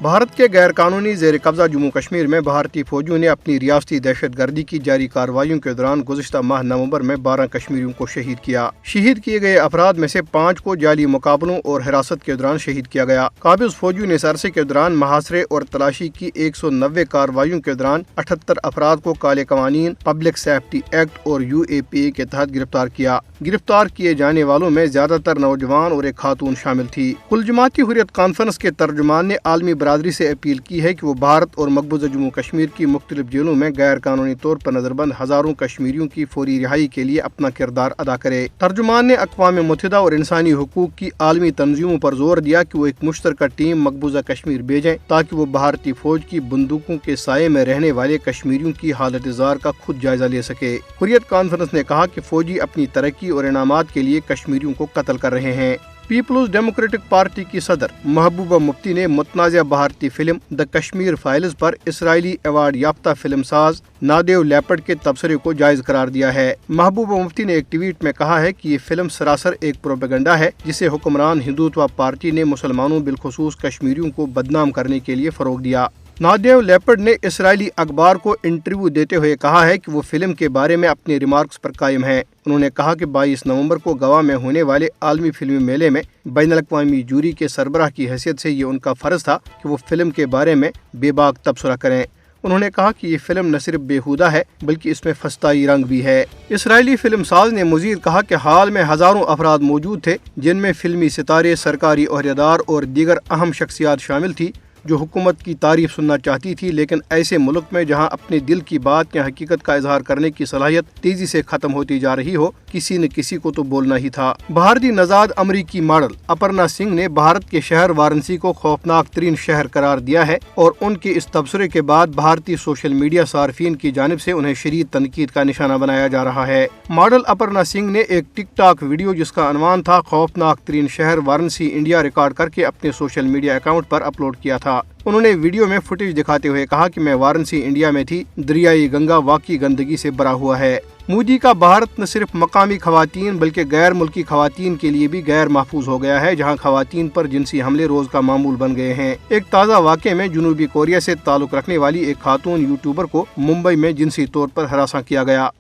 بھارت کے غیر قانونی زیر قبضہ جموں کشمیر میں بھارتی فوجیوں نے اپنی ریاستی دہشت گردی کی جاری کارروائیوں کے دوران گزشتہ ماہ نومبر میں 12 کشمیریوں کو شہید کیا۔ شہید کیے گئے افراد میں سے 5 کو جعلی مقابلوں اور حراست کے دوران شہید کیا گیا۔ قابض فوجیوں نے اس عرصے کے دوران محاصرے اور تلاشی کی 190 کارروائیوں کے دوران 78 افراد کو کالے قوانین، پبلک سیفٹی ایکٹ اور UAPA کے تحت گرفتار کیا۔ گرفتار کیے جانے والوں میں زیادہ تر نوجوان اور ایک خاتون شامل تھی۔ کل جماعتی حریت کانفرنس کے ترجمان نے عالمی برادری سے اپیل کی ہے کہ وہ بھارت اور مقبوضہ جموں کشمیر کی مختلف جیلوں میں غیر قانونی طور پر نظر بند ہزاروں کشمیریوں کی فوری رہائی کے لیے اپنا کردار ادا کرے۔ ترجمان نے اقوام متحدہ اور انسانی حقوق کی عالمی تنظیموں پر زور دیا کہ وہ ایک مشترکہ ٹیم مقبوضہ کشمیر بھیجیں تاکہ وہ بھارتی فوج کی بندوقوں کے سائے میں رہنے والے کشمیریوں کی حالت زار کا خود جائزہ لے سکے۔ حریت کانفرنس نے کہا کہ فوجی اپنی ترقی اور انعامات کے لیے کشمیریوں کو قتل کر رہے ہیں۔ پیپلز ڈیموکریٹک پارٹی کی صدر محبوبہ مفتی نے متنازع بھارتی فلم دی کشمیر فائلز پر اسرائیلی ایوارڈ یافتہ فلم ساز نادیو لیپڈ کے تبصرے کو جائز قرار دیا ہے۔ محبوبہ مفتی نے ایک ٹویٹ میں کہا ہے کہ یہ فلم سراسر ایک پروپیگنڈا ہے جسے حکمران ہندوتوا پارٹی نے مسلمانوں بالخصوص کشمیریوں کو بدنام کرنے کے لیے فروغ دیا۔ نادیو لیپڈ نے اسرائیلی اخبار کو انٹرویو دیتے ہوئے کہا ہے کہ وہ فلم کے بارے میں اپنے ریمارکس پر قائم ہیں۔ انہوں نے کہا کہ 22 نومبر کو گوا میں ہونے والے عالمی فلمی میلے میں بین الاقوامی جوری کے سربراہ کی حیثیت سے یہ ان کا فرض تھا کہ وہ فلم کے بارے میں بے باک تبصرہ کریں۔ انہوں نے کہا کہ یہ فلم نہ صرف بیہودہ ہے بلکہ اس میں فسطائی رنگ بھی ہے۔ اسرائیلی فلم ساز نے مزید کہا کہ ہال میں ہزاروں افراد موجود تھے جن میں فلمی ستارے، سرکاری عہدیدار اور دیگر اہم شخصیات شامل تھی جو حکومت کی تعریف سننا چاہتی تھی، لیکن ایسے ملک میں جہاں اپنے دل کی بات یا حقیقت کا اظہار کرنے کی صلاحیت تیزی سے ختم ہوتی جا رہی ہو، کسی نے کسی کو تو بولنا ہی تھا۔ بھارتی نژاد امریکی ماڈل اپرنا سنگھ نے بھارت کے شہر وارانسی کو خوفناک ترین شہر قرار دیا ہے اور ان کے اس تبصرے کے بعد بھارتی سوشل میڈیا صارفین کی جانب سے انہیں شدید تنقید کا نشانہ بنایا جا رہا ہے۔ ماڈل اپرنا سنگھ نے ایک ٹک ٹاک ویڈیو جس کا عنوان تھا خوفناک ترین شہر وارانسی انڈیا ریکارڈ کر کے اپنے سوشل میڈیا اکاؤنٹ پر اپلوڈ کیا تھا۔ انہوں نے ویڈیو میں فوٹیج دکھاتے ہوئے کہا کہ میں وارانسی انڈیا میں تھی، دریائے گنگا واقعی گندگی سے بھرا ہوا ہے۔ مودی کا بھارت نہ صرف مقامی خواتین بلکہ غیر ملکی خواتین کے لیے بھی غیر محفوظ ہو گیا ہے، جہاں خواتین پر جنسی حملے روز کا معمول بن گئے ہیں۔ ایک تازہ واقعے میں جنوبی کوریا سے تعلق رکھنے والی ایک خاتون یوٹیوبر کو ممبئی میں جنسی طور پر ہراساں کیا گیا۔